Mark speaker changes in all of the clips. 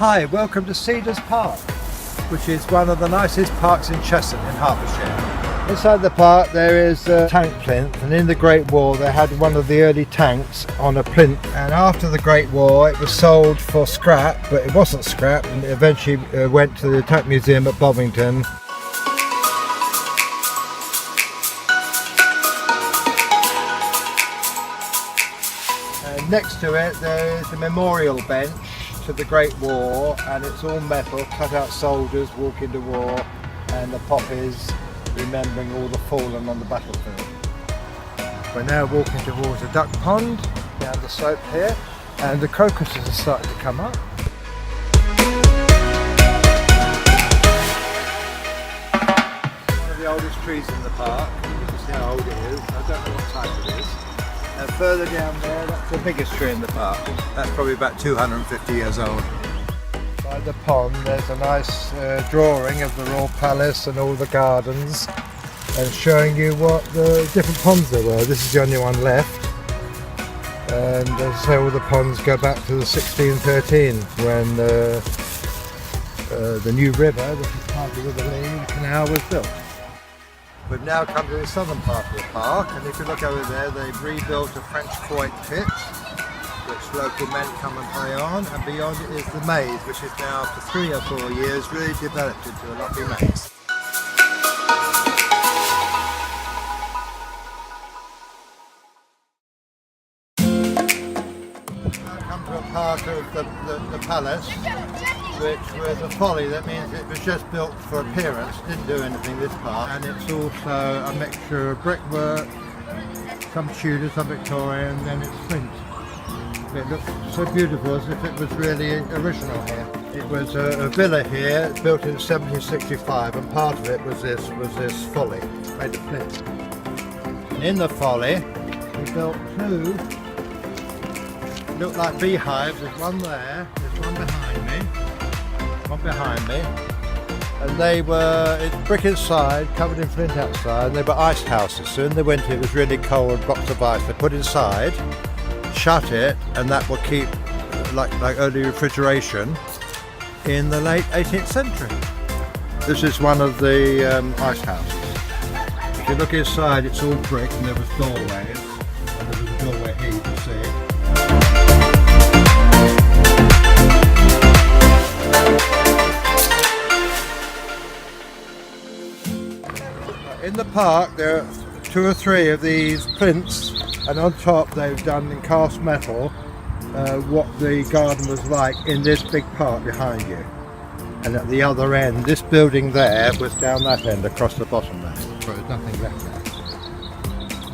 Speaker 1: Hi, welcome to Cedars Park, which is one of the nicest parks in Cheshunt in Hertfordshire. Inside the park there is a tank plinth, and in the Great War they had one of the early tanks on a plinth, and after the Great War it was sold for scrap, but it wasn't scrap, and it eventually went to the Tank Museum at Bovington. And next to it there is a memorial bench to the Great War, and it's all metal, cut out soldiers walking to war, and the poppies remembering all the fallen on the battlefield. We're now walking towards a duck pond down the slope here, and the crocuses are starting to come up. One of the oldest trees in the park. You can see how old it is. I don't know what type it is. And further down there, that's the biggest tree in the park. That's probably about 250 years old. By the pond there's a nice drawing of the Royal Palace and all the gardens, and showing you what the different ponds there were. This is the only one left, and as I say, all the ponds go back to the 1613 when the new river, which is part of the River Lee, the canal, was built. We've now come to the southern part of the park, and if you look over there, they've rebuilt a French quoit pit, which local men come and play on, and beyond it is the maze, which is now, after 3 or 4 years, really developed into a lovely maze. Now come to a part of the palace, which was a folly. That means it was just built for appearance, didn't do anything, this part, and it's also a mixture of brickwork, some Tudor, some Victorian, and it's flint. It looks so beautiful, as if it was really original here. It was a villa here, built in 1765, and part of it was this folly made of flint. And in the folly, we built 2. Look like beehives. There's one there. There's one behind me, and it's brick inside, covered in flint outside, and they were ice houses. So in the winter it was really cold, blocks of ice they put inside, shut it, and that will keep like early refrigeration in the late 18th century. This is one of the ice houses. If you look inside, it's all brick, and there was doorways, and there was a doorway here, you can see. In the park there are 2 or 3 of these plinths, and on top they've done in cast metal what the garden was like in this big park behind you. And at the other end, this building there was down that end across the bottom there, so there's nothing left there.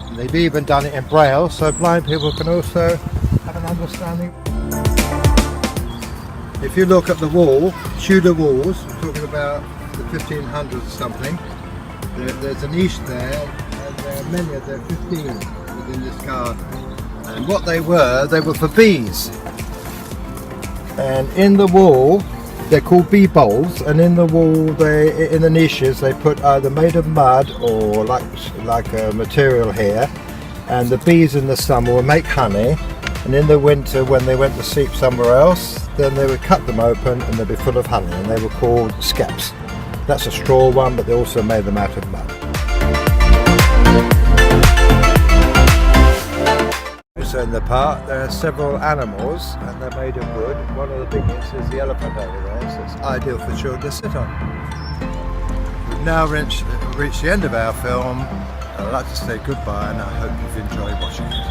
Speaker 1: And they've even done it in Braille, so blind people can also have an understanding. If you look at the wall, Tudor walls, we're talking about the 1500s or something, there's a niche there, and there are many of them, 15 within this garden. And what they were for bees. And in the wall, they're called bee bowls, and in the wall, in the niches, they put either made of mud or like a material here. And the bees in the summer would make honey, and in the winter, when they went to sleep somewhere else, then they would cut them open and they'd be full of honey, and they were called skeps. That's a straw one, but they also made them out of mud. So in the park there are several animals, and they're made of wood. One of the biggest is the elephant over there, so it's ideal for children to sit on. We've now reached the end of our film. I'd like to say goodbye, and I hope you've enjoyed watching it.